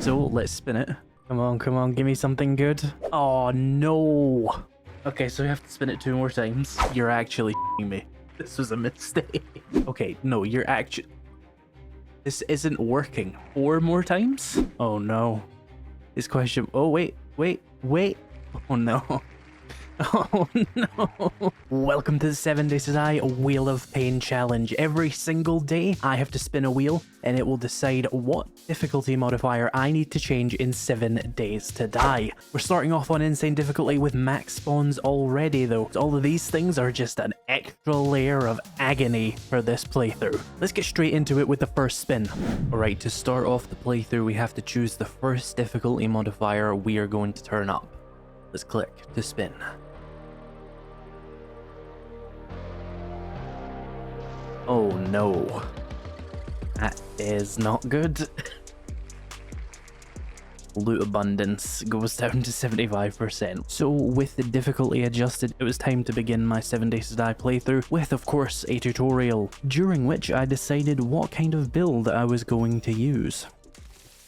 So let's spin it. Come on, give me something good. Oh no. Okay, so we have to spin it 2 more times. You're actually me. This was a mistake. Okay, no, you're actually... This isn't working. 4 more times? Oh no. This question... Oh, wait. Oh no. Oh no. Welcome to the 7 Days to Die Wheel of Pain Challenge. Every single day I have to spin a wheel and it will decide what difficulty modifier I need to change in 7 Days to Die. We're starting off on insane difficulty with max spawns already though. All of these things are just an extra layer of agony for this playthrough. Let's get straight into it with the first spin. Alright, to start off the playthrough we have to choose the first difficulty modifier we are going to turn up. Let's click to spin. Oh no, that is not good. Loot abundance goes down to 75%. So with the difficulty adjusted, it was time to begin my 7 Days to Die playthrough with, of course, a tutorial, during which I decided what kind of build I was going to use.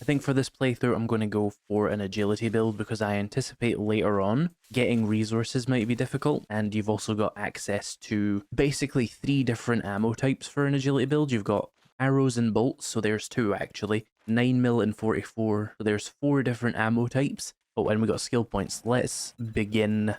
I think for this playthrough I'm going to go for an agility build because I anticipate later on getting resources might be difficult, and you've also got access to basically 3 different ammo types for an agility build. You've got arrows and bolts, so there's 2 actually, 9mm and 44, so there's 4 different ammo types. Oh, and we got skill points. Let's begin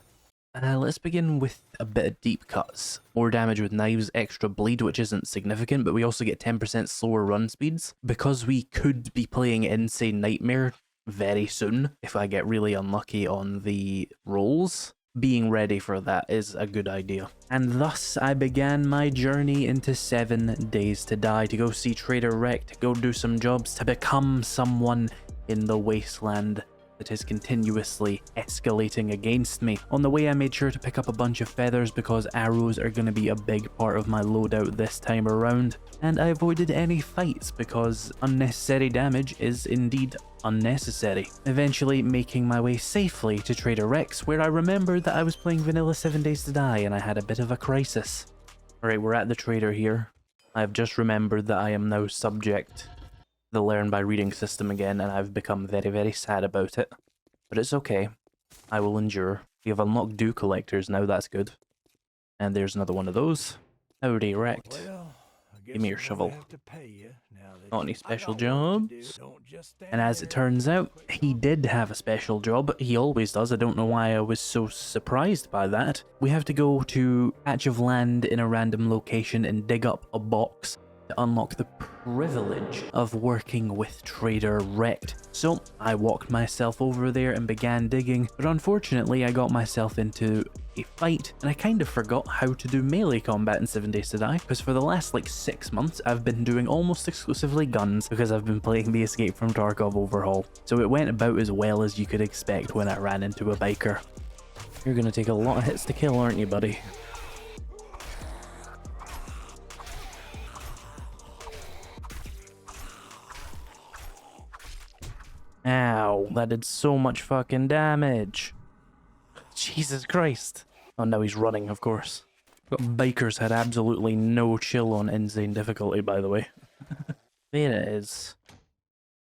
with a bit of deep cuts. More damage with knives, extra bleed, which isn't significant, but we also get 10% slower run speeds. Because we could be playing Insane Nightmare very soon, if I get really unlucky on the rolls, being ready for that is a good idea. And thus I began my journey into 7 Days to Die, to go see Trader Rec, to go do some jobs, to become someone in the wasteland that is continuously escalating against me. On the way I made sure to pick up a bunch of feathers because arrows are going to be a big part of my loadout this time around, and I avoided any fights because unnecessary damage is indeed unnecessary. Eventually making my way safely to Trader Rec's, where I remembered that I was playing vanilla 7 Days to Die and I had a bit of a crisis. Alright, we're at the trader here. I've just remembered that I am now subject the learn by reading system again, and I've become very, very sad about it. But it's okay. I will endure. We have unlocked dew collectors now, that's good. And there's another one of those. Howdy, wrecked. Give me your shovel. Not any special jobs. And as it turns out, he did have a special job. He always does. I don't know why I was so surprised by that. We have to go to a patch of land in a random location and dig up a box to unlock the privilege of working with Trader Rec. So I walked myself over there and began digging, but unfortunately I got myself into a fight and I kind of forgot how to do melee combat in 7 Days to Die, because for the last like 6 months I've been doing almost exclusively guns because I've been playing the Escape from Tarkov overhaul. So it went about as well as you could expect when I ran into a biker. You're gonna take a lot of hits to kill, aren't you, buddy? Ow, that did so much fucking damage. Jesus Christ. Oh, now he's running, of course. But bikers had absolutely no chill on insane difficulty, by the way. There it is.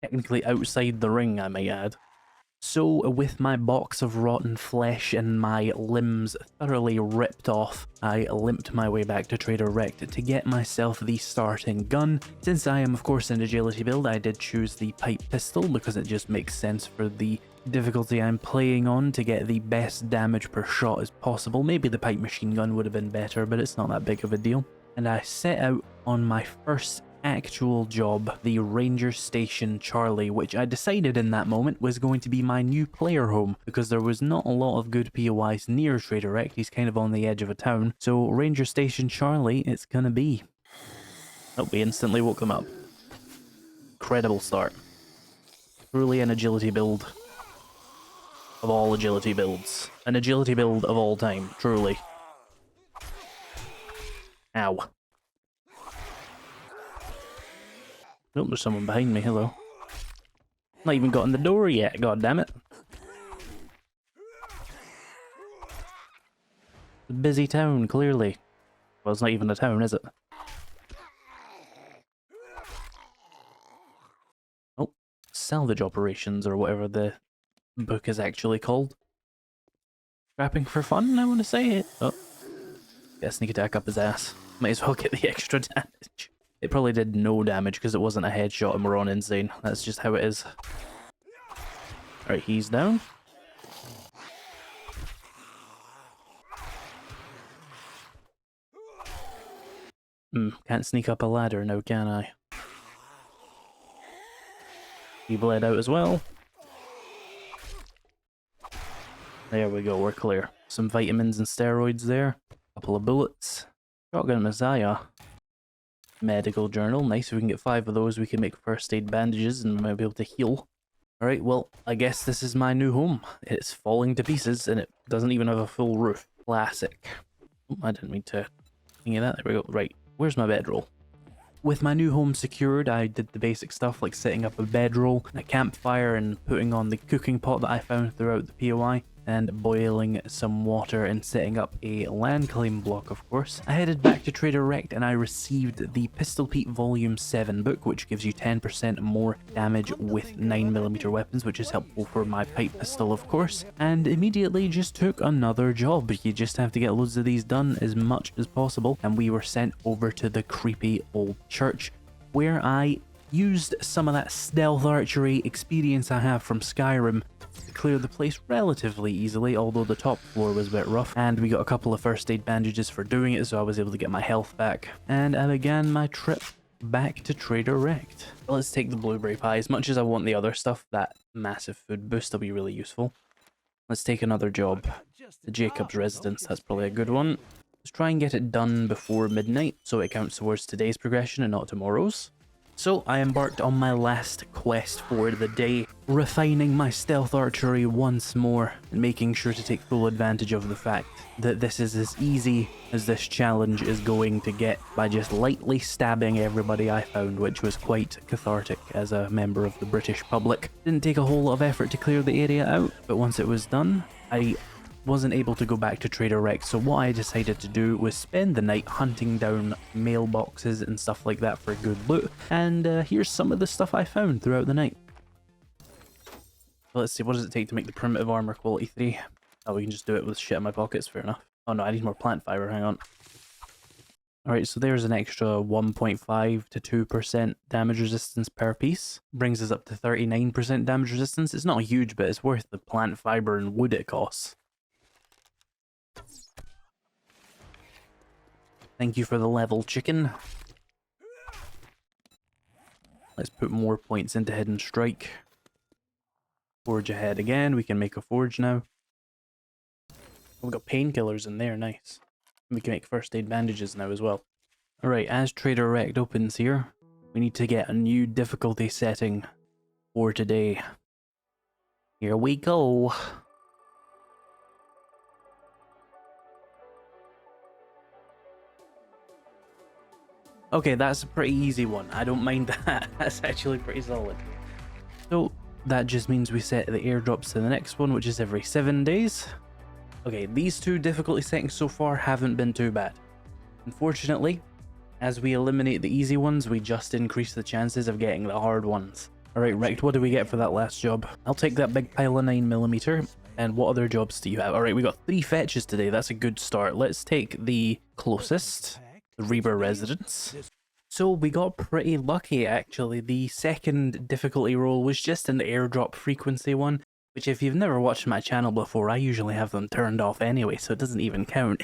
Technically outside the ring, I might add. So, with my box of rotten flesh and my limbs thoroughly ripped off, I limped my way back to Trader Rec to get myself the starting gun. Since I am of course an agility build, I did choose the pipe pistol because it just makes sense for the difficulty I'm playing on to get the best damage per shot as possible. Maybe the pipe machine gun would have been better, but it's not that big of a deal. And I set out on my first actual job, the Ranger Station Charlie, which I decided in that moment was going to be my new player home because there was not a lot of good POIs near Trader Rec. He's kind of on the edge of a town, so Ranger Station Charlie it's gonna be. Oh, we instantly woke them up. Incredible start. Truly an agility build of all agility builds. An agility build of all time, truly. Ow. Oh, there's someone behind me, hello. Not even got in the door yet, god damn it. A busy town, clearly. Well, it's not even a town, is it? Oh, salvage operations, or whatever the book is actually called. Scrapping for fun, I want to say it. Oh, get a sneak attack up his ass. Might as well get the extra damage. It probably did no damage because it wasn't a headshot and we're on insane. That's just how it is. Alright, he's down. Can't sneak up a ladder now, can I? He bled out as well. There we go, we're clear. Some vitamins and steroids there. Couple of bullets. Shotgun Messiah. Medical journal. Nice, if we can get 5 of those, we can make first aid bandages and we might be able to heal. Alright, well, I guess this is my new home. It's falling to pieces and it doesn't even have a full roof. Classic. Oh, I didn't mean to think of that. There we go. Right, where's my bedroll? With my new home secured, I did the basic stuff like setting up a bedroll, a campfire, and putting on the cooking pot that I found throughout the POI, and boiling some water and setting up a land claim block, of course. I headed back to Trader Rect and I received the Pistol Pete Volume 7 book, which gives you 10% more damage with 9mm weapons, which is helpful for my pipe pistol, of course. And immediately just took another job. You just have to get loads of these done as much as possible. And we were sent over to the creepy old church, where I used some of that stealth archery experience I have from Skyrim to clear the place relatively easily, although the top floor was a bit rough, and we got a couple of first aid bandages for doing it, so I was able to get my health back. And I began my trip back to Trader Rect. Let's take the blueberry pie. As much as I want the other stuff, that massive food boost will be really useful. Let's take another job. The Jacob's residence, that's probably a good one. Let's try and get it done before midnight, so it counts towards today's progression and not tomorrow's. So I embarked on my last quest for the day, refining my stealth archery once more, and making sure to take full advantage of the fact that this is as easy as this challenge is going to get by just lightly stabbing everybody I found, which was quite cathartic as a member of the British public. Didn't take a whole lot of effort to clear the area out, but once it was done, I wasn't able to go back to Trader Rect, so what I decided to do was spend the night hunting down mailboxes and stuff like that for good loot, and here's some of the stuff I found throughout the night. Let's see, what does it take to make the primitive armor quality 3? Oh, we can just do it with shit in my pockets, fair enough. Oh no, I need more plant fiber, hang on. Alright, so there's an extra 1.5 to 2% damage resistance per piece. Brings us up to 39% damage resistance. It's not huge, but it's worth the plant fiber and wood it costs. Thank you for the level, chicken. Let's put more points into Hidden Strike. Forge ahead again. We can make a forge now. We've got painkillers in there, nice. We can make first aid bandages now as well. Alright, as Trader Rect opens here, we need to get a new difficulty setting for today. Here we go. Okay, that's a pretty easy one. I don't mind that. That's actually pretty solid. So that just means we set the airdrops to the next one, which is every 7 days. Okay, these two difficulty settings so far haven't been too bad. Unfortunately, as we eliminate the easy ones, we just increase the chances of getting the hard ones. Alright, Rect, what do we get for that last job? I'll take that big pile of 9mm. And what other jobs do you have? Alright, we got 3 fetches today. That's a good start. Let's take the closest. The Reaper residence. So we got pretty lucky actually. The second difficulty roll was just an airdrop frequency one, which if you've never watched my channel before, I usually have them turned off anyway, so it doesn't even count.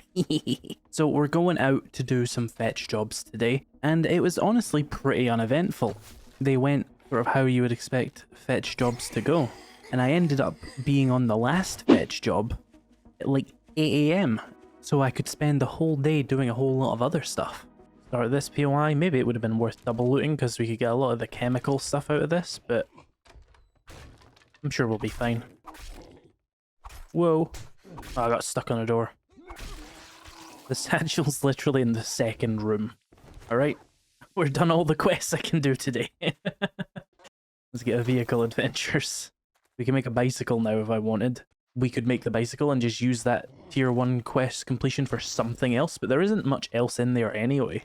So we're going out to do some fetch jobs today, and it was honestly pretty uneventful. They went sort of how you would expect fetch jobs to go, and I ended up being on the last fetch job at like 8 AM. So I could spend the whole day doing a whole lot of other stuff. Start this POI, maybe it would have been worth double looting because we could get a lot of the chemical stuff out of this, but I'm sure we'll be fine. Whoa. Oh, I got stuck on a door. The satchel's literally in the second room. Alright, we're done all the quests I can do today. Let's get a vehicle adventures. We can make a bicycle now if I wanted. We could make the bicycle and just use that tier 1 quest completion for something else, but there isn't much else in there anyway.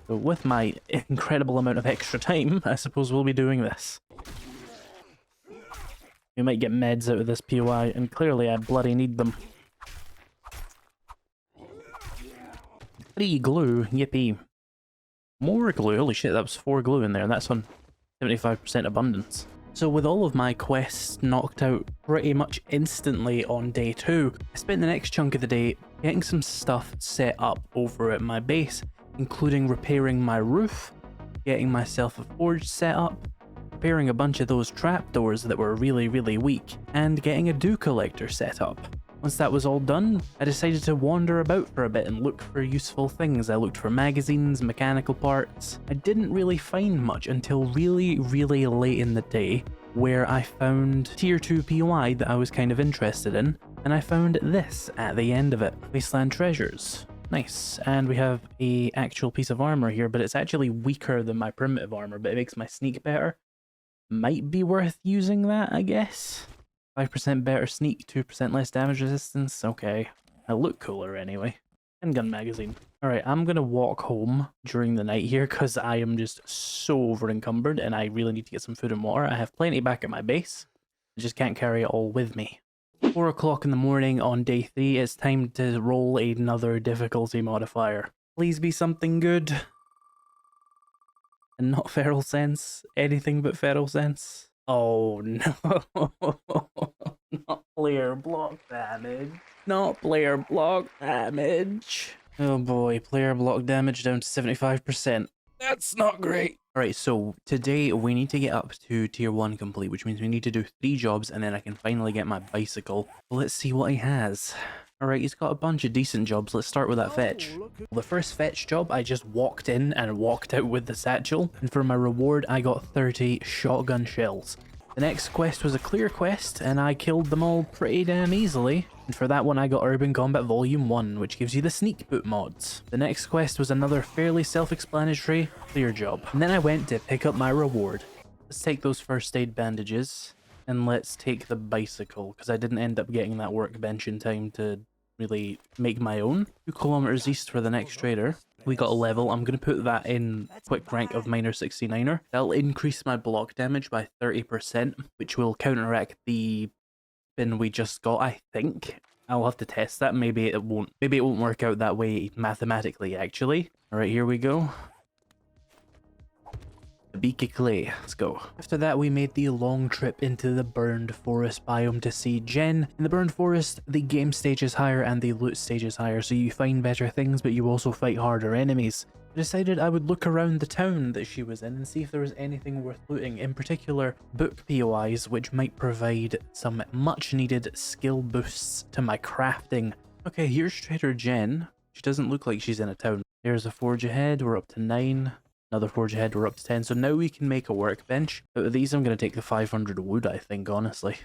So with my incredible amount of extra time, I suppose we'll be doing this. We might get meds out of this POI, and clearly I bloody need them. 3 glue, yippee. More glue, holy shit, that was 4 glue in there, that's on 75% abundance. So with all of my quests knocked out pretty much instantly on day 2, I spent the next chunk of the day getting some stuff set up over at my base, including repairing my roof, getting myself a forge set up, repairing a bunch of those trapdoors that were really weak, and getting a dew collector set up. Once that was all done, I decided to wander about for a bit and look for useful things. I looked for magazines, mechanical parts. I didn't really find much until really late in the day, where I found tier 2 POI that I was kind of interested in, and I found this at the end of it. Wasteland Treasures. Nice. And we have a actual piece of armor here, but it's actually weaker than my primitive armor, but it makes my sneak better. Might be worth using that, I guess. 5% better sneak, 2% less damage resistance. Okay. I look cooler anyway. Handgun magazine. Alright, I'm gonna walk home during the night here because I am just so over encumbered and I really need to get some food and water. I have plenty back at my base. I just can't carry it all with me. 4 o'clock in the morning on day 3, it's time to roll another difficulty modifier. Please be something good. And not feral sense. Anything but feral sense. Oh no. Not player block damage. Not player block damage. Oh boy, player block damage down to 75%. That's not great. Alright, so today we need to get up to tier 1 complete, which means we need to do 3 jobs and then I can finally get my bicycle. Let's see what he has. Alright, he's got a bunch of decent jobs. Let's start with that fetch. The first fetch job, I just walked in and walked out with the satchel, and for my reward I got 30 shotgun shells. The next quest was a clear quest, and I killed them all pretty damn easily. And for that one I got Urban Combat Volume 1, which gives you the sneak boot mods. The next quest was another fairly self-explanatory clear job. And then I went to pick up my reward. Let's take those first aid bandages. And let's take the bicycle, because I didn't end up getting that workbench in time to really make my own. 2 kilometers east for the next trader. We got a level. I'm going to put that in quick rank of Miner 69er. That'll increase my block damage by 30%, which will counteract the bin we just got, I think. I'll have to test that. Maybe it won't work out that way mathematically, actually. Alright, here we go. Beaky Clay. Let's go. After that, we made the long trip into the burned forest biome to see Jen. In the burned forest, the game stage is higher and the loot stage is higher, so you find better things, but you also fight harder enemies. I decided I would look around the town that she was in and see if there was anything worth looting, in particular book POIs, which might provide some much needed skill boosts to my crafting. Okay, here's Trader Jen. She doesn't look like she's in a town. There's a forge ahead, we're up to 9. Another forge ahead, we're up to 10. So now we can make a workbench. Out of these, I'm going to take the 500 wood, I think, honestly.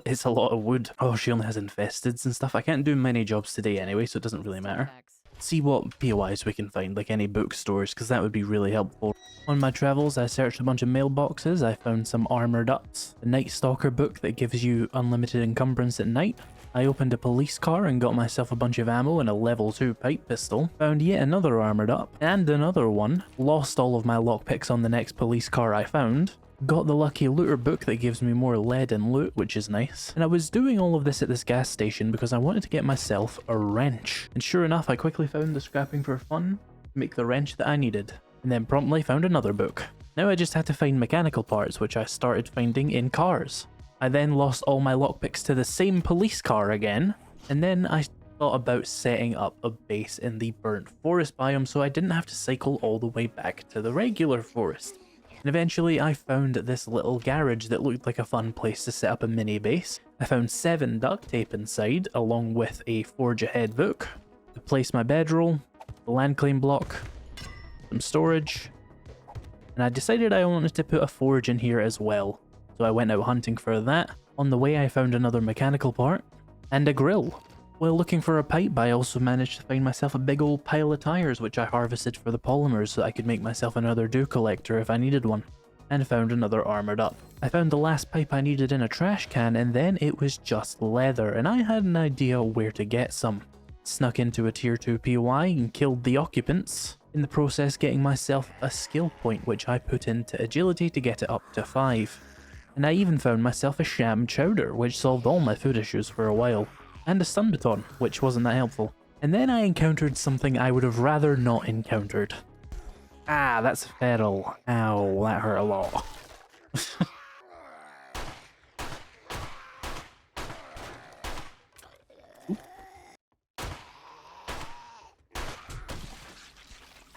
It's a lot of wood. Oh, she only has infesteds and stuff. I can't do many jobs today anyway, so it doesn't really matter. See what POIs we can find, like any bookstores, because that would be really helpful. On my travels, I searched a bunch of mailboxes. I found some armored ups, the Night Stalker book that gives you unlimited encumbrance at night. I opened a police car and got myself a bunch of ammo and a level 2 pipe pistol. Found yet another armored up, and another one. Lost all of my lockpicks on the next police car I found. Got the lucky looter book that gives me more lead and loot, which is nice. And I was doing all of this at this gas station because I wanted to get myself a wrench. And sure enough, I quickly found the scrapping for fun to make the wrench that I needed. And then promptly found another book. Now I just had to find mechanical parts, which I started finding in cars. I then lost all my lockpicks to the same police car again, and then I thought about setting up a base in the burnt forest biome so I didn't have to cycle all the way back to the regular forest. And eventually I found this little garage that looked like a fun place to set up a mini base. I found 7 duct tape inside, along with a forge ahead book, to place my bedroll, the land claim block, some storage, and I decided I wanted to put a forge in here as well. So I went out hunting for that. On the way I found another mechanical part, and a grill. While looking for a pipe, I also managed to find myself a big old pile of tires, which I harvested for the polymers so I could make myself another dew collector if I needed one. And found another armored up. I found the last pipe I needed in a trash can, and then it was just leather, and I had an idea where to get some. Snuck into a tier 2 POI and killed the occupants. in the process getting myself a skill point which I put into agility to get it up to 5. And I even found myself a sham chowder which solved all my food issues for a while, and a stun baton which wasn't that helpful. And then I encountered something I would have rather not encountered. Ah, that's a feral. Ow, that hurt a lot.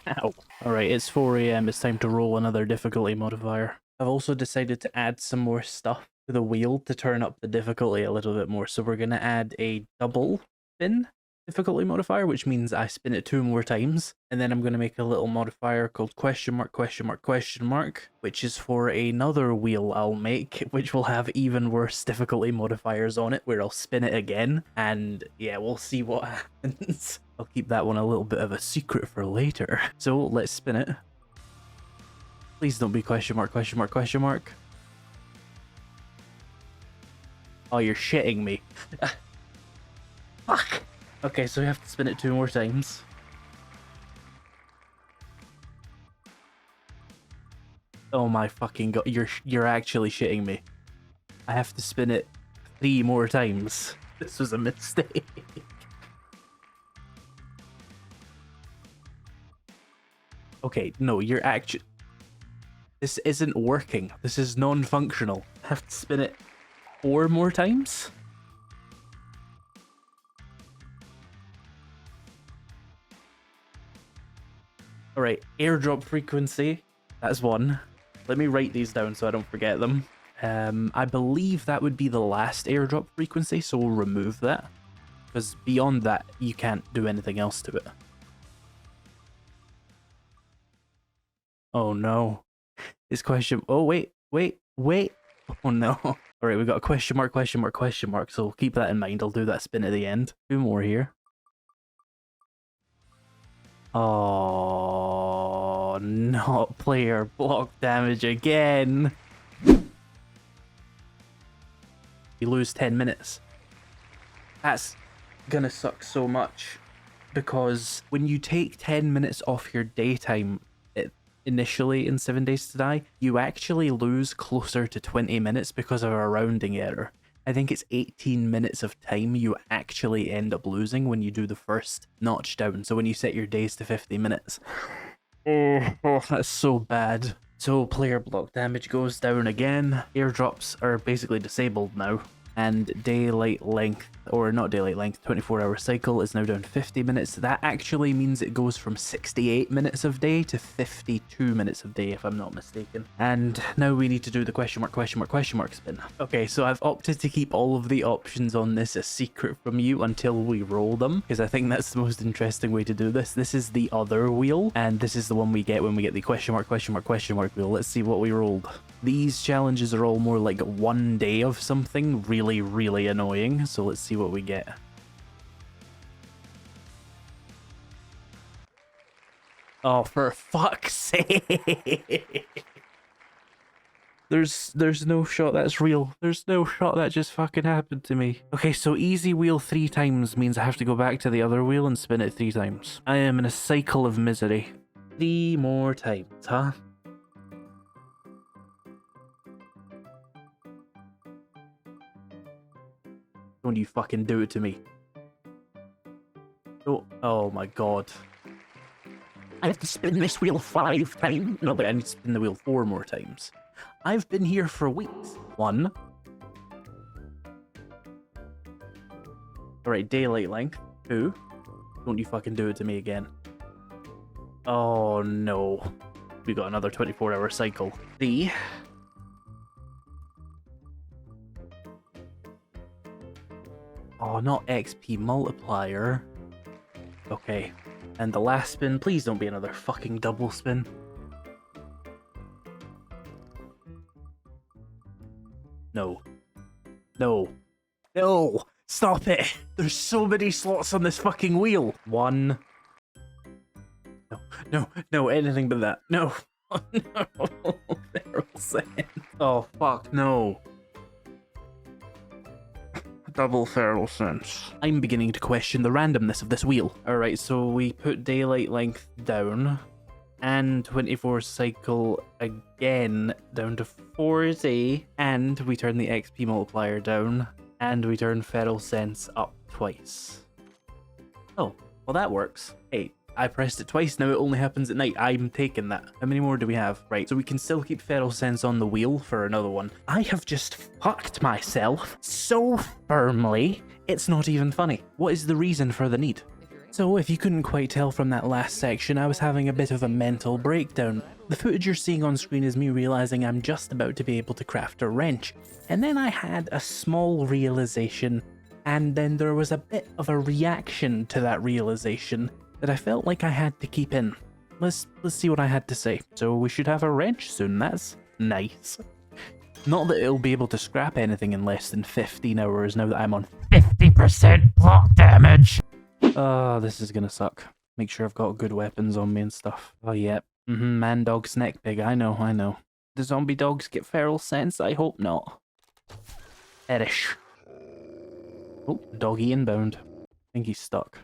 Ow. Alright, it's 4 AM, it's time to roll another difficulty modifier. I've also decided to add some more stuff to the wheel to turn up the difficulty a little bit more. So we're going to add a double spin difficulty modifier, which means I spin it 2 more times. And then I'm going to make a little modifier called question mark, question mark, question mark, which is for another wheel I'll make, which will have even worse difficulty modifiers on it, where I'll spin it again. And yeah, we'll see what happens. I'll keep that one a little bit of a secret for later. So let's spin it. Please don't be question mark, question mark, question mark. Oh, you're shitting me. Fuck. Okay, so we have to spin it 2 more times. Oh my fucking god, you're actually shitting me. I have to spin it 3 more times. This was a mistake. Okay, no, you're actually... This isn't working. This is non-functional. I have to spin it 4 more times? Alright, airdrop frequency. That's 1. Let me write these down so I don't forget them. I believe that would be the last airdrop frequency, so we'll remove that. Because beyond that, you can't do anything else to it. Oh no. This question... Oh, wait. Oh no. Alright, we got a question mark, question mark, question mark, so keep that in mind. I'll do that spin at the end. 2 more here. Oh, not player block damage again. You lose 10 minutes. That's gonna suck so much, because when you take 10 minutes off your daytime initially in 7 Days to Die, you actually lose closer to 20 minutes because of a rounding error. I think it's 18 minutes of time you actually end up losing when you do the first notch down. So when you set your days to 50 minutes. Oh, that's so bad. So player block damage goes down again. Airdrops are basically disabled now. And daylight length, or not daylight length, 24-hour cycle is now down 50 minutes. That actually means it goes from 68 minutes of day to 52 minutes of day, if I'm not mistaken. And now we need to do the question mark, question mark, question mark spin. Okay, so I've opted to keep all of the options on this a secret from you until we roll them, because I think that's the most interesting way to do this. This is the other wheel, and this is the one we get when we get the question mark, question mark, question mark wheel. Let's see what we rolled. These challenges are all more like 1 day of something really annoying, so let's see what we get. Oh, for fuck's sake. There's no shot that's real. There's no shot that just fucking happened to me. Okay, so easy wheel 3 times means I have to go back to the other wheel and spin it 3 times. I am in a cycle of misery. 3 more times, huh? Don't you fucking do it to me. Oh my god. I have to spin this wheel 5 times. No, but I need to spin the wheel 4 more times. I've been here for weeks. 1. Alright, daylight length. 2. Don't you fucking do it to me again. Oh no. We got another 24-hour cycle. 3. Oh, not XP multiplier. Okay. And the last spin, please don't be another fucking double spin. No. No. No! Stop it! There's so many slots on this fucking wheel! 1. No, anything but that. No. Oh, no. Feral Sand. Oh, fuck, no. double feral sense. I'm beginning to question the randomness of this wheel. Alright, so we put daylight length down and 24 cycle again down to 40, and we turn the XP multiplier down, and we turn feral sense up twice. Oh, well that works. Hey, I pressed it twice, now it only happens at night. I'm taking that. How many more do we have? Right, so we can still keep feral sense on the wheel for another one. I have just fucked myself so firmly, it's not even funny. What is the reason for the need? So if you couldn't quite tell from that last section, I was having a bit of a mental breakdown. The footage you're seeing on screen is me realizing I'm just about to be able to craft a wrench. And then I had a small realization, and then there was a bit of a reaction to that realization that I felt like I had to keep in. Let's see what I had to say. So we should have a wrench soon, that's nice. Not that it'll be able to scrap anything in less than 15 hours now that I'm on 50% block damage. Oh, this is gonna suck. Make sure I've got good weapons on me and stuff. Oh yeah, man dog snack pig, I know. Do zombie dogs get feral sense? I hope not. Perish. Oh, doggy inbound. I think he's stuck.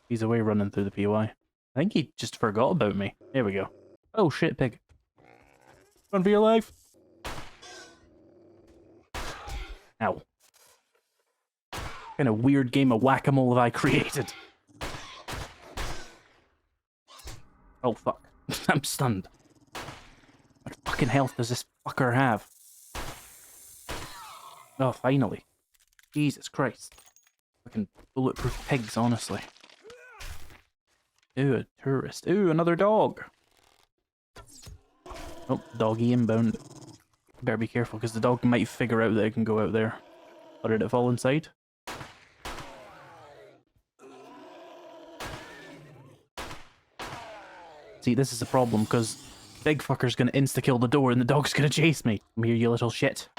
He's away running through the POI. I think he just forgot about me. Here we go. Oh shit, pig. Run for your life. Ow. What kind of weird game of whack-a-mole have I created? Oh fuck. I'm stunned. What fucking health does this fucker have? Oh, finally. Jesus Christ. Fucking bulletproof pigs, honestly. Ooh, a tourist. Ooh, another dog. Oh, doggy inbound. Better be careful, because the dog might figure out that it can go out there. Or did it fall inside? See, this is a problem, because big fucker's gonna insta-kill the door and the dog's gonna chase me. Come here, you little shit.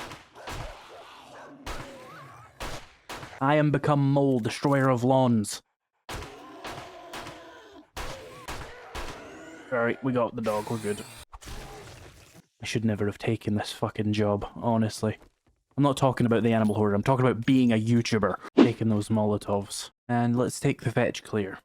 I am become Mole, destroyer of lawns. Alright, we got the dog, we're good. I should never have taken this fucking job, honestly. I'm not talking about the animal hoarder, I'm talking about being a YouTuber. Taking those Molotovs. And let's take the fetch clear.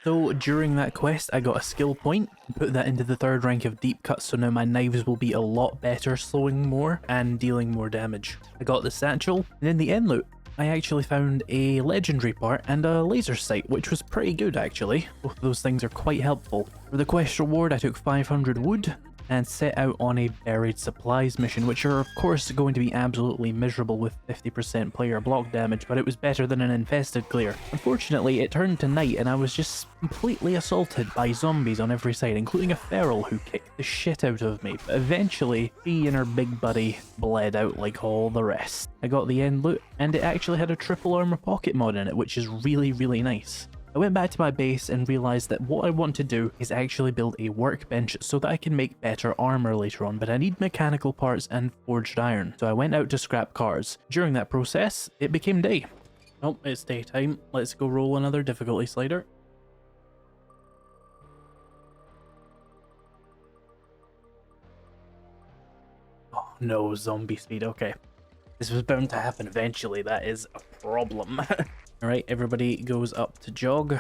So during that quest I got a skill point, put that into the 3rd rank of deep cut, so now my knives will be a lot better, slowing more and dealing more damage. I got the satchel, and in the end loot I actually found a legendary part and a laser sight, which was pretty good actually. Both of those things are quite helpful. For the quest reward I took 500 wood and set out on a buried supplies mission, which are of course going to be absolutely miserable with 50% player block damage, but it was better than an infested clear. Unfortunately it turned to night and I was just completely assaulted by zombies on every side, including a feral who kicked the shit out of me, but eventually she and her big buddy bled out like all the rest. I got the end loot and it actually had a triple armor pocket mod in it, which is really nice. I went back to my base and realised that what I want to do is actually build a workbench so that I can make better armour later on, but I need mechanical parts and forged iron. So I went out to scrap cars. During that process, it became day. Oh, it's daytime. Let's go roll another difficulty slider. Oh no, zombie speed, okay. This was bound to happen eventually, that is a problem. Alright, everybody goes up to jog.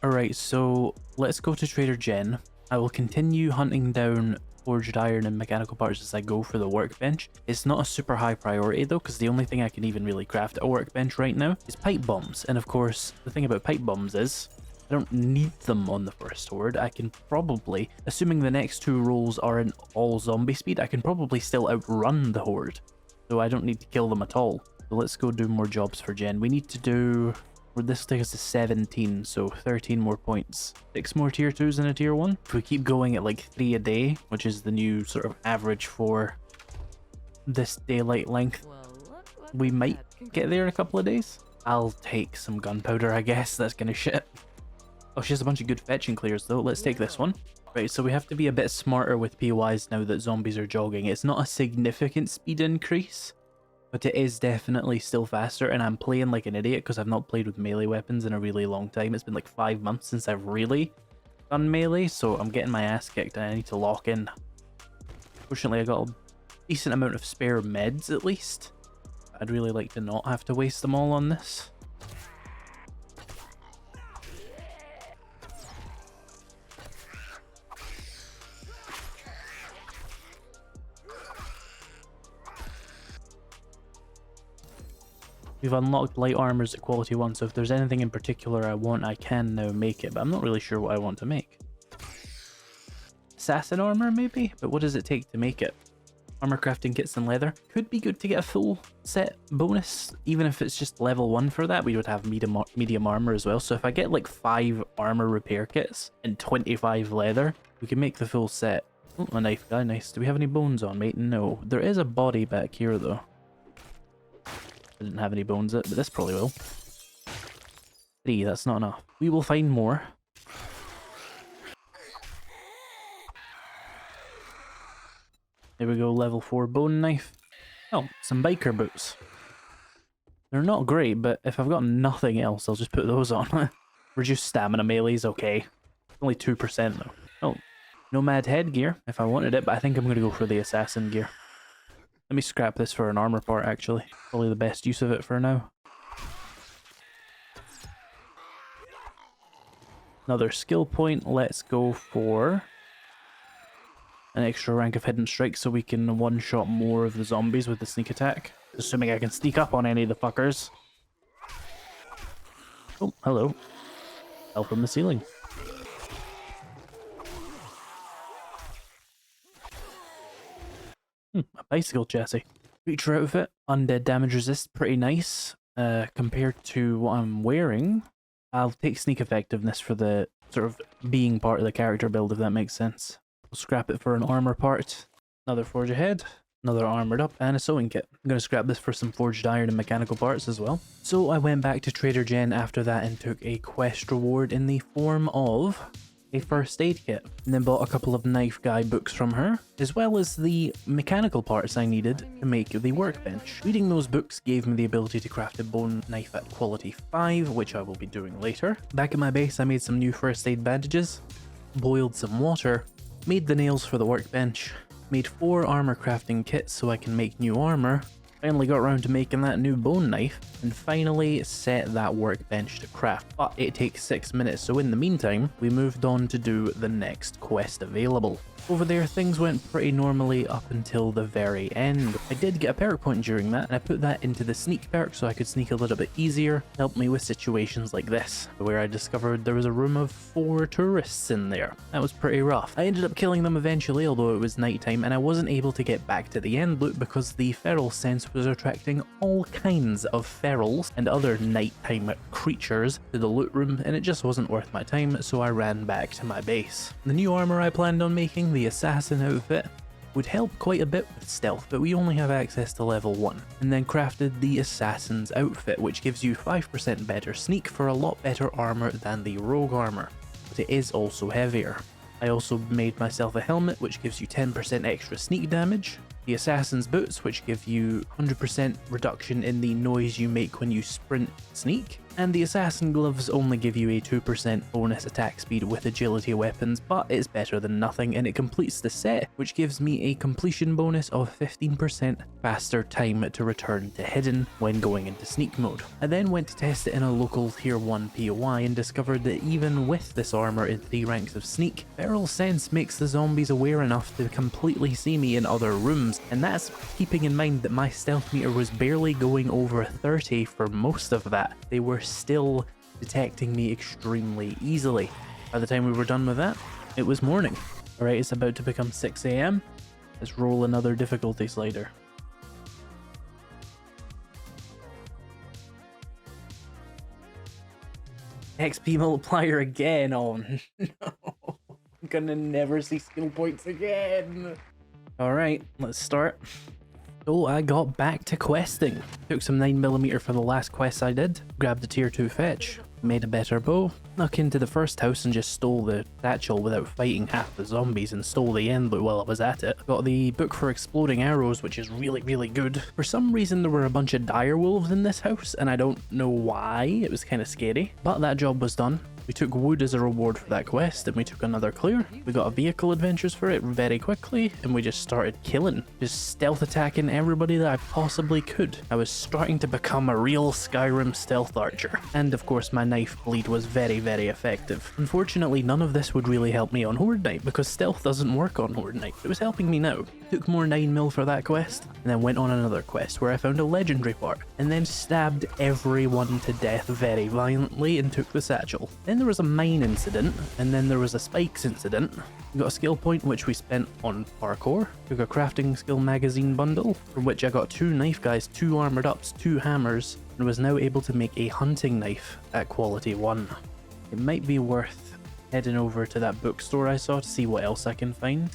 Alright, so let's go to Trader Jen. I will continue hunting down forged iron and mechanical parts as I go for the workbench. It's not a super high priority though, because the only thing I can even really craft at a workbench right now is pipe bombs. And of course, the thing about pipe bombs is I don't need them on the first horde. I can probably, assuming the next 2 rolls aren't all zombie speed, I can probably still outrun the horde. So I don't need to kill them at all. So let's go do more jobs for Jen. We need to do, well, this takes us to 17, so 13 more points. 6 more tier 2s and a tier 1. If we keep going at like 3 a day, which is the new sort of average for this daylight length, we might get there in a couple of days. I'll take some gunpowder, I guess. That's gonna shit. Oh, she has a bunch of good fetching clears though. Let's take this one. Right, so we have to be a bit smarter with POIs now that zombies are jogging. It's not a significant speed increase, but it is definitely still faster, and I'm playing like an idiot because I've not played with melee weapons in a really long time. It's been like 5 months since I've really done melee, so I'm getting my ass kicked and I need to lock in. Fortunately, I got a decent amount of spare meds at least. I'd really like to not have to waste them all on this. We've unlocked light armors at quality 1, so if there's anything in particular I want, I can now make it, but I'm not really sure what I want to make. Assassin armor, maybe? But what does it take to make it? Armor crafting kits and leather. Could be good to get a full set bonus, even if it's just level 1 for that. We would have medium armor as well, so if I get like 5 armor repair kits and 25 leather, we can make the full set. Oh, a knife guy, nice. Do we have any bones on, mate? No. There is a body back here, though. I didn't have any bones yet, but this probably will. 3, that's not enough. We will find more. There we go, level 4 bone knife. Oh, some biker boots. They're not great, but if I've got nothing else, I'll just put those on. Reduced stamina melee's okay. Only 2% though. Oh, nomad headgear if I wanted it, but I think I'm going to go for the assassin gear. Let me scrap this for an armor part, actually. Probably the best use of it for now. Another skill point. Let's go for an extra rank of hidden strike so we can one-shot more of the zombies with the sneak attack. Assuming I can sneak up on any of the fuckers. Oh, hello. Fell from the ceiling. A bicycle chassis. Creature outfit, undead damage resist, pretty nice. Compared to what I'm wearing, I'll take sneak effectiveness for the sort of being part of the character build, if that makes sense. We'll scrap it for an armor part. Another forge ahead, another armored up, and a sewing kit. I'm going to scrap this for some forged iron and mechanical parts as well. So I went back to Trader Jen after that and took a quest reward in the form of a first aid kit, and then bought a couple of knife guy books from her, as well as the mechanical parts I needed to make the workbench. Reading those books gave me the ability to craft a bone knife at quality 5, which I will be doing later. Back at my base, I made some new first aid bandages, boiled some water, made the nails for the workbench, made 4 armor crafting kits so I can make new armor, finally got around to making that new bone knife, and finally set that workbench to craft. But it takes 6 minutes, so in the meantime, we moved on to do the next quest available. Over there, things went pretty normally up until the very end. I did get a perk point during that, and I put that into the sneak perk so I could sneak a little bit easier, help me with situations like this, where I discovered there was a room of 4 tourists in there. That was pretty rough. I ended up killing them eventually, although it was nighttime, and I wasn't able to get back to the end loop because the feral sense was attracting all kinds of ferals and other nighttime creatures to the loot room, and it just wasn't worth my time, so I ran back to my base. The new armor I planned on making, the assassin outfit, would help quite a bit with stealth, but we only have access to level 1, and then crafted the assassin's outfit, which gives you 5% better sneak for a lot better armor than the rogue armor, but it is also heavier. I also made myself a helmet, which gives you 10% extra sneak damage, the assassin's boots, which give you 100% reduction in the noise you make when you sprint sneak, and the assassin gloves only give you a 2% bonus attack speed with agility weapons, but it's better than nothing, and it completes the set, which gives me a completion bonus of 15% faster time to return to hidden when going into sneak mode. I then went to test it in a local tier 1 POI and discovered that even with this armor in 3 ranks of sneak, feral sense makes the zombies aware enough to completely see me in other rooms, and that's keeping in mind that my stealth meter was barely going over 30 for most of that. They were still detecting me extremely easily. By the time we were done with that, it was morning. Alright, it's about to become 6 AM. Let's roll another difficulty slider. XP multiplier again. Oh no. I'm gonna never see skill points again. Alright, let's start. So I got back to questing. Took some 9mm for the last quest I did, grabbed a tier 2 fetch, made a better bow, snuck into the first house and just stole the satchel without fighting half the zombies and stole the end loot while I was at it. Got the book for exploding arrows, which is really good. For some reason there were a bunch of dire wolves in this house and I don't know why, it was kind of scary, but that job was done. We took wood as a reward for that quest, and we took another clear. We got a vehicle adventures for it very quickly, and we just started killing. Just stealth attacking everybody that I possibly could. I was starting to become a real Skyrim stealth archer. And of course my knife bleed was very effective. Unfortunately, none of this would really help me on Horde Night, because stealth doesn't work on Horde Night. It was helping me now. Took more 9mm for that quest, and then went on another quest where I found a legendary part, and then stabbed everyone to death very violently and took the satchel. Then there was a mine incident, and then there was a spikes incident. We got a skill point which we spent on parkour, took a crafting skill magazine bundle, from which I got 2 knife guys, 2 armored ups, 2 hammers, and was now able to make a hunting knife at quality 1. It might be worth heading over to that bookstore I saw to see what else I can find.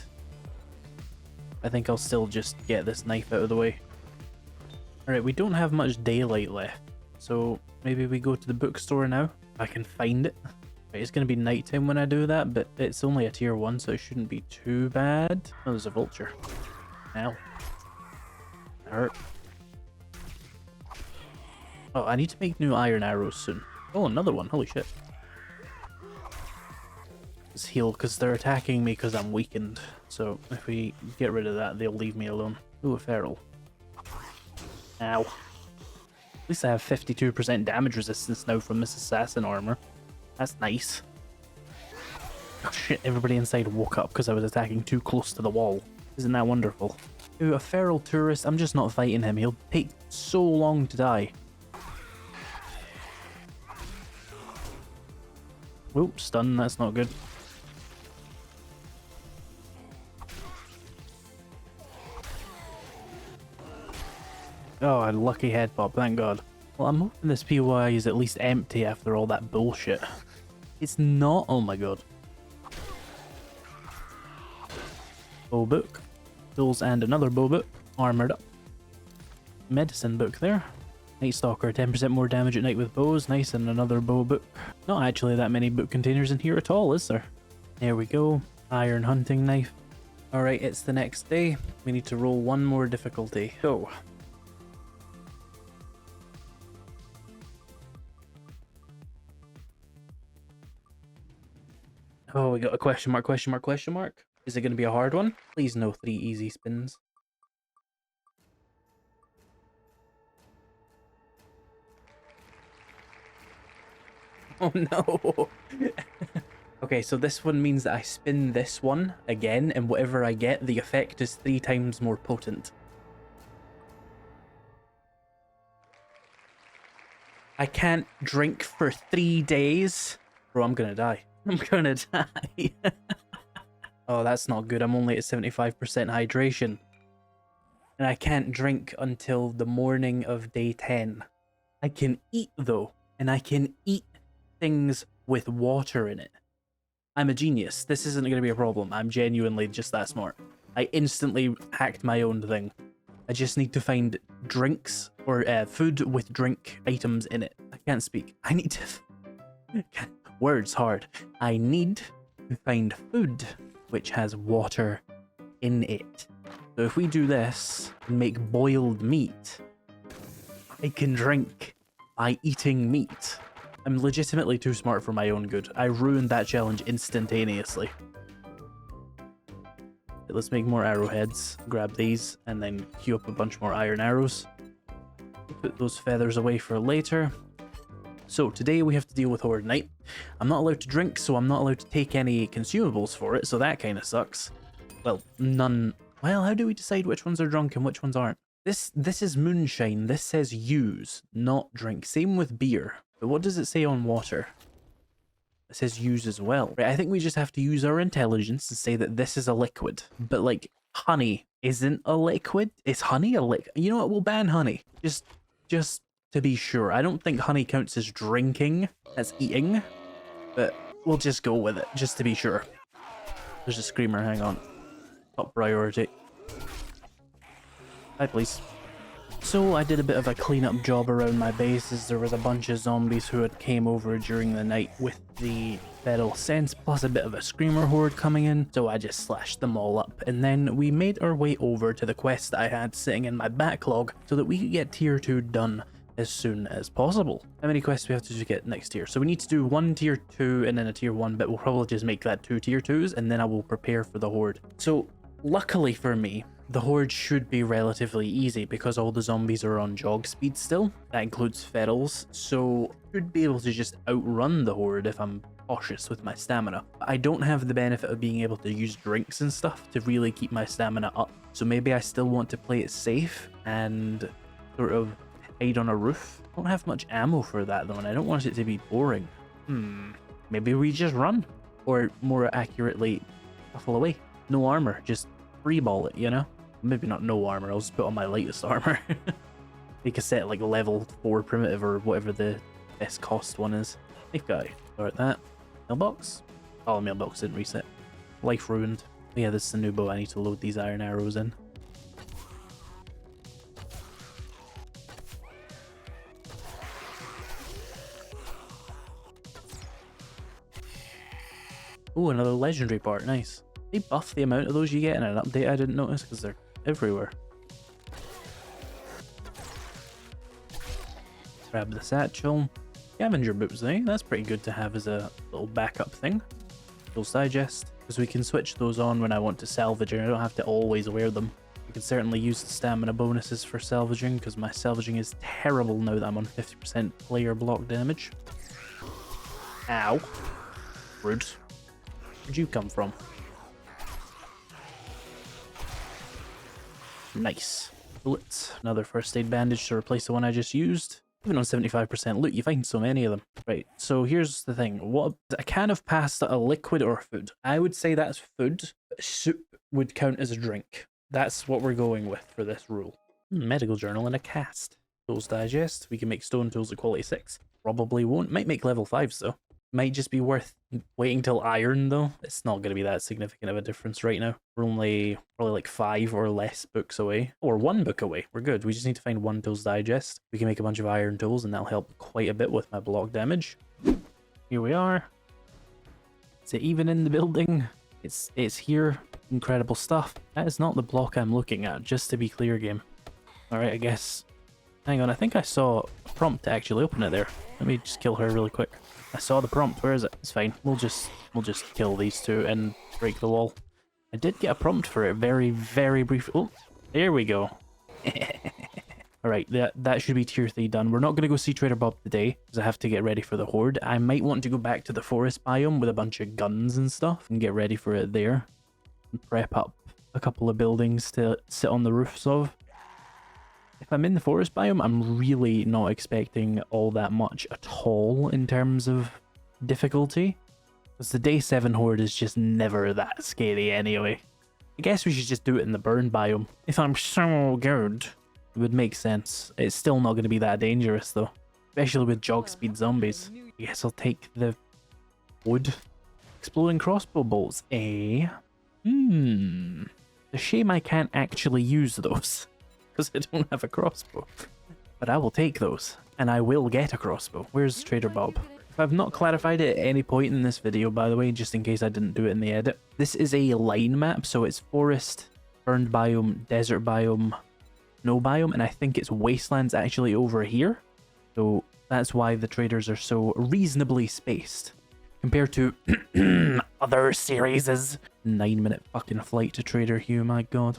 I think I'll still just get this knife out of the way. Alright, we don't have much daylight left, so maybe we go to the bookstore now, if I can find it. Right, it's going to be nighttime when I do that, but it's only a tier 1, so it shouldn't be too bad. Oh, there's a vulture. Ow. That hurt. Oh, I need to make new iron arrows soon. Oh, another one. Holy shit. Let's heal, because they're attacking me because I'm weakened. So if we get rid of that, they'll leave me alone. Ooh, a feral. Ow. At least I have 52% damage resistance now from this assassin armor. That's nice. Oh shit, everybody inside woke up because I was attacking too close to the wall. Isn't that wonderful? Ooh, a feral tourist. I'm just not fighting him. He'll take so long to die. Whoop, stun. That's not good. Oh, a lucky head pop, thank god. Well, I'm hoping this POI is at least empty after all that bullshit. It's not, oh my god. Bow book. Tools and another bow book. Armored up. Medicine book there. Night Stalker, 10% more damage at night with bows. Nice, and another bow book. Not actually that many book containers in here at all, is there? There we go. Iron hunting knife. Alright, it's the next day. We need to roll one more difficulty. Go. Oh, we got a question mark, question mark, question mark. Is it going to be a hard one? Please no 3 easy spins. Oh no! Okay, so this one means that I spin this one again, and whatever I get, the effect is 3 times more potent. I can't drink for 3 days? Bro, I'm gonna die. I'm gonna die. Oh, that's not good. I'm only at 75% hydration. And I can't drink until the morning of day 10. I can eat though, and I can eat things with water in it. I'm a genius. This isn't going to be a problem. I'm genuinely just that smart. I instantly hacked my own thing. I just need to find drinks or food with drink items in it. I can't speak. I need to... Words hard. I need to find food which has water in it. So if we do this and make boiled meat, I can drink by eating meat. I'm legitimately too smart for my own good. I ruined that challenge instantaneously. Let's make more arrowheads. Grab these and then queue up a bunch more iron arrows. Put those feathers away for later. So today we have to deal with Horde Night. I'm not allowed to drink, so I'm not allowed to take any consumables for it, so that kind of sucks. Well, none. Well, how do we decide which ones are drunk and which ones aren't? This is moonshine. This says use, not drink. Same with beer. But what does it say on water? It says use as well. Right, I think we just have to use our intelligence to say that this is a liquid. But like, honey isn't a liquid. Is honey a liquid? You know what? We'll ban honey. Just to be sure. I don't think honey counts as drinking, as eating. But we'll just go with it, just to be sure. There's a screamer, hang on. Top priority. Hi, please. So I did a bit of a cleanup job around my base, as there was a bunch of zombies who had came over during the night with the feral sense, plus a bit of a screamer horde coming in, so I just slashed them all up. And then we made our way over to the quest I had sitting in my backlog so that we could get tier 2 done as soon as possible. How many quests do we have to do to get next tier? So we need to do one tier 2 and then a tier 1, but we'll probably just make that 2 tier 2s and then I will prepare for the horde. So luckily for me, the horde should be relatively easy because all the zombies are on jog speed still. That includes ferals, so I should be able to just outrun the horde if I'm cautious with my stamina. I don't have the benefit of being able to use drinks and stuff to really keep my stamina up, so maybe I still want to play it safe and sort of hide on a roof. I don't have much ammo for that though, and I don't want it to be boring. Maybe we just run, or more accurately, shuffle away. No armor, just freeball it, you know? Maybe not no armor, I'll just put on my lightest armor. Make a set like level 4 primitive or whatever the best cost one is. Safe guy. Start that. Mailbox? Oh, mailbox didn't reset. Life ruined. Oh, yeah, this is a new bow. I need to load these iron arrows in. Oh, another legendary part. Nice. They buff the amount of those you get in an update. I didn't notice because they're everywhere. Grab the satchel. Scavenger boots, eh? That's pretty good to have as a little backup thing. Tools digest, because we can switch those on when I want to salvage and I don't have to always wear them. I can certainly use the stamina bonuses for salvaging because my salvaging is terrible now that I'm on 50% player block damage. Ow. Rude. Where'd you come from? Nice. Bullets. Another first aid bandage to replace the one I just used. Even on 75% loot, you find so many of them. Right, so here's the thing. What a can of pasta, a liquid, or food? I would say that's food. Soup would count as a drink. That's what we're going with for this rule. Medical journal and a cast. Tools digest. We can make stone tools at quality 6. Probably won't. Might make level 5s though. Might just be worth waiting till iron though. It's not going to be that significant of a difference right now. We're only probably like 5 or less books away. Or 1 book away. We're good. We just need to find 1 tools digest. We can make a bunch of iron tools and that'll help quite a bit with my block damage. Here we are. Is it even in the building? It's here. Incredible stuff. That is not the block I'm looking at, just to be clear, game. Alright, I guess. Hang on, I think I saw a prompt to actually open it there. Let me just kill her really quick. I saw the prompt. Where is it? It's fine. We'll just kill these two and break the wall. I did get a prompt for it very, very brief. Oh, there we go. Alright, that should be tier 3 done. We're not going to go see Trader Bob today because I have to get ready for the horde. I might want to go back to the forest biome with a bunch of guns and stuff and get ready for it there. And prep up a couple of buildings to sit on the roofs of. If I'm in the forest biome, I'm really not expecting all that much at all in terms of difficulty. Because the day 7 horde is just never that scary anyway. I guess we should just do it in the burn biome. If I'm so good, it would make sense. It's still not going to be that dangerous though. Especially with jog speed zombies. I guess I'll take the wood. Exploding crossbow bolts, eh? It's a shame I can't actually use those. Because I don't have a crossbow. But I will take those. And I will get a crossbow. Where's Trader Bob? If I've not clarified it at any point in this video, by the way, just in case I didn't do it in the edit. This is a line map, so it's forest, burned biome, desert biome, snow biome, and I think it's wastelands actually over here. So that's why the traders are so reasonably spaced. Compared to other series. 9-minute fucking flight to Trader Hugh, my god.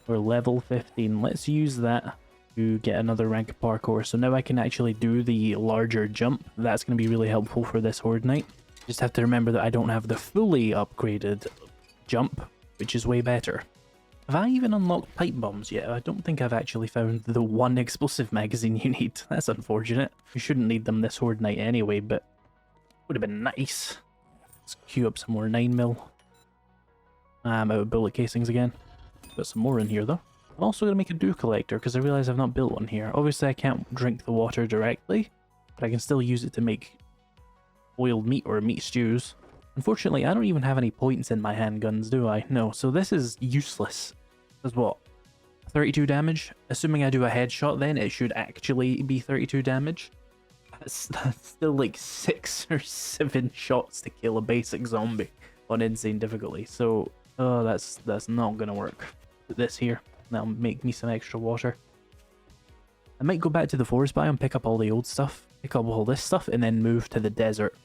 We're level 15. Let's use that to get another rank of parkour. So now I can actually do the larger jump. That's going to be really helpful for this horde night. Just have to remember that I don't have the fully upgraded jump, which is way better. Have I even unlocked pipe bombs yet? I don't think I've actually found the 1 explosive magazine you need. That's unfortunate. You shouldn't need them this horde night anyway, but would have been nice. Let's queue up some more 9mm. I'm out of bullet casings again. Got some more in here though. I'm also going to make a dew collector because I realize I've not built one here. Obviously I can't drink the water directly, but I can still use it to make boiled meat or meat stews. Unfortunately, I don't even have any points in my handguns, do I? No, so this is useless. Does what? 32 damage? Assuming I do a headshot then, it should actually be 32 damage. That's still like 6 or 7 shots to kill a basic zombie on insane difficulty. So, oh, that's not gonna work. Put this here. That'll make me some extra water. I might go back to the forest biome, pick up all the old stuff, pick up all this stuff, and then move to the desert.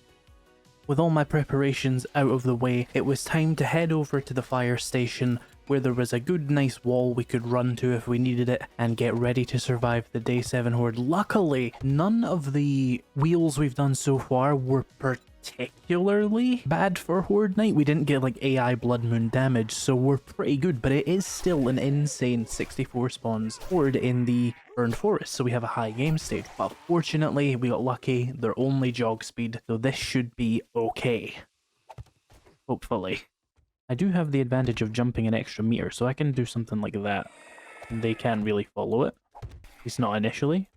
With all my preparations out of the way, it was time to head over to the fire station where there was a good nice wall we could run to if we needed it and get ready to survive the day 7 horde. Luckily, none of the wheels we've done so far were particularly bad for horde night. We didn't get like AI blood moon damage, so we're pretty good, but it is still an insane 64 spawns horde in the burned forest, so we have a high game stage. But fortunately, we got lucky. They're only jog speed, so this should be okay. Hopefully. I do have the advantage of jumping an extra meter, so I can do something like that. They can't really follow it. At least not initially.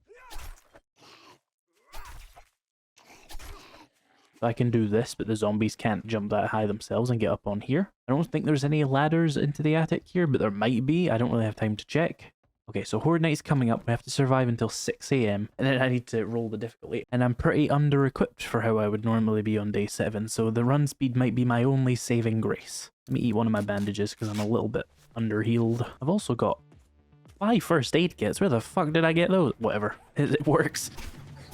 So I can do this, but the zombies can't jump that high themselves and get up on here. I don't think there's any ladders into the attic here, but there might be. I don't really have time to check. Okay, so Horde Night's coming up. We have to survive until 6 AM, and then I need to roll the difficulty. And I'm pretty under-equipped for how I would normally be on day 7, so the run speed might be my only saving grace. Let me eat one of my bandages, because I'm a little bit under-healed. I've also got 5 first aid kits. Where the fuck did I get those? Whatever. It works.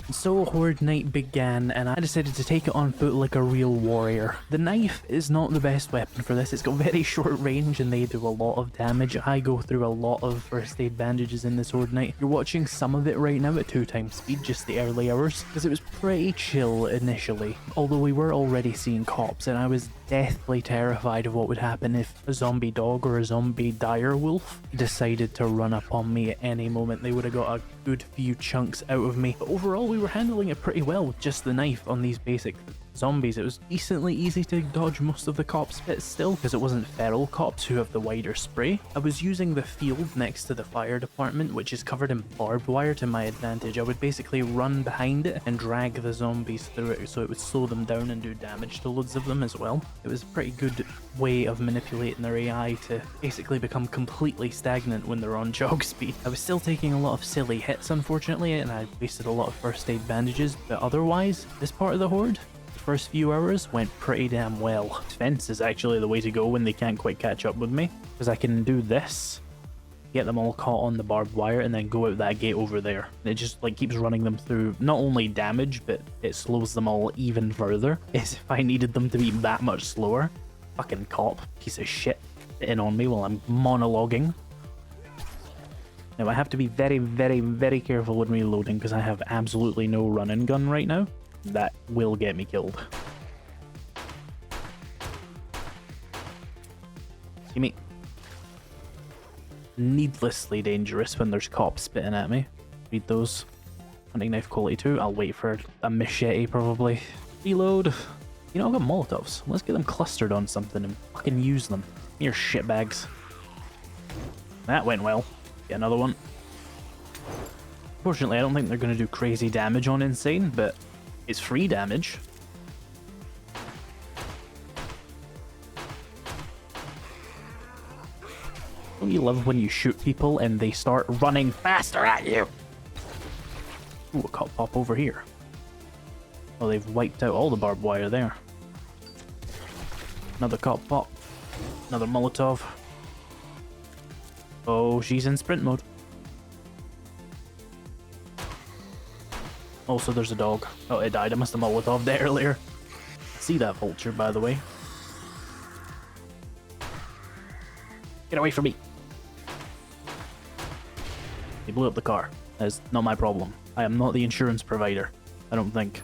So Horde Night began, and I decided to take it on foot like a real warrior. The knife is not the best weapon for this. It's got very short range and they do a lot of damage. I go through a lot of first aid bandages in this Horde Night. You're watching some of it right now at 2 times speed, just the early hours, because it was pretty chill initially. Although we were already seeing cops, and I was deathly terrified of what would happen if a zombie dog or a zombie dire wolf decided to run up on me at any moment. They would have got a good few chunks out of me. But overall, we were handling it pretty well with just the knife on these basic zombies. It was decently easy to dodge most of the cops' bits still, because it wasn't feral cops who have the wider spray. I was using the field next to the fire department, which is covered in barbed wire, to my advantage. I would basically run behind it and drag the zombies through it, so it would slow them down and do damage to loads of them as well. It was a pretty good way of manipulating their AI to basically become completely stagnant when they're on jog speed. I was still taking a lot of silly hits, unfortunately, and I wasted a lot of first aid bandages, but otherwise, this part of the horde, first few hours went pretty damn well. Defense is actually the way to go when they can't quite catch up with me, because I can do this, get them all caught on the barbed wire, and then go out that gate over there. And it just like keeps running them through not only damage, but it slows them all even further, as if I needed them to be that much slower. Fucking cop, piece of shit, in on me while I'm monologuing. Now I have to be very, very, very careful when reloading, because I have absolutely no run and gun right now. That will get me killed. See me? Needlessly dangerous when there's cops spitting at me. Read those. Hunting knife quality 2. I'll wait for a machete probably. Reload. You know, I've got Molotovs. Let's get them clustered on something and fucking use them. You're shitbags. That went well. Get another one. Fortunately, I don't think they're going to do crazy damage on Insane, but it's free damage. Don't you love when you shoot people and they start running faster at you? Ooh, a cop pop over here. Oh, they've wiped out all the barbed wire there. Another cop pop. Another Molotov. Oh, she's in sprint mode. Also, there's a dog. Oh, it died. I must have Molotov there earlier. See that vulture, by the way. Get away from me. They blew up the car. That's not my problem. I am not the insurance provider. I don't think.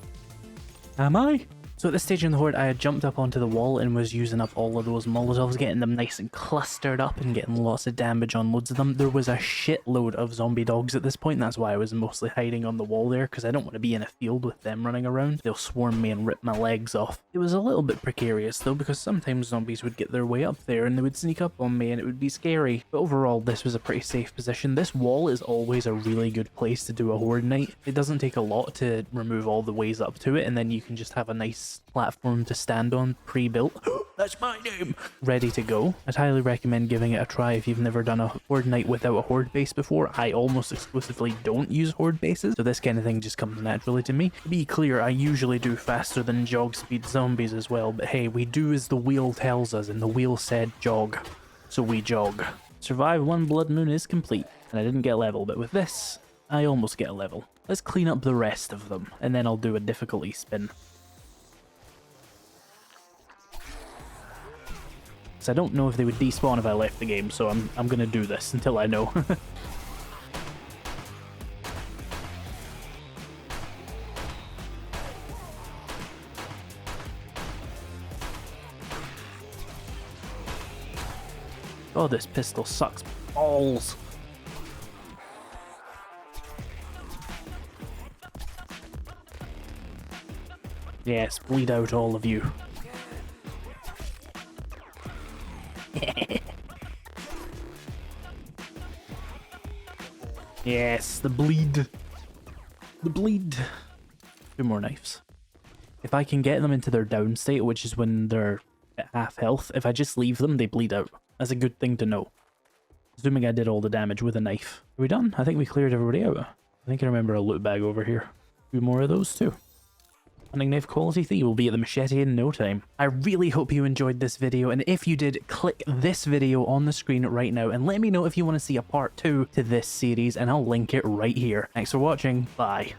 Am I? So at this stage in the horde, I had jumped up onto the wall and was using up all of those Molotovs, getting them nice and clustered up and getting lots of damage on loads of them. There was a shitload of zombie dogs at this point, and that's why I was mostly hiding on the wall there, because I don't want to be in a field with them running around. They'll swarm me and rip my legs off. It was a little bit precarious though, because sometimes zombies would get their way up there and they would sneak up on me and it would be scary. But overall, this was a pretty safe position. This wall is always a really good place to do a horde night. It doesn't take a lot to remove all the ways up to it, and then you can just have a nice platform to stand on, pre-built. That's my name! Ready to go. I'd highly recommend giving it a try if you've never done a horde night without a horde base before. I almost exclusively don't use horde bases, so this kind of thing just comes naturally to me. To be clear, I usually do faster than jog speed zombies as well, but hey, we do as the wheel tells us, and the wheel said jog, so we jog. Survive 1 blood moon is complete, and I didn't get level, but with this, I almost get a level. Let's clean up the rest of them, and then I'll do a difficulty spin. So I don't know if they would despawn if I left the game, so I'm gonna do this until I know. Oh, this pistol sucks balls. Yes, bleed out all of you. Yes, the bleed. The bleed. 2 more knives. If I can get them into their down state, which is when they're at half health, if I just leave them, they bleed out. That's a good thing to know. Assuming I did all the damage with a knife. Are we done? I think we cleared everybody out. I think I remember a loot bag over here. 2 more of those too. Hunting knife quality 3 will be at the machete in no time. I really hope you enjoyed this video, and if you did, click this video on the screen right now and let me know if you want to see a part 2 to this series, and I'll link it right here. Thanks for watching. Bye.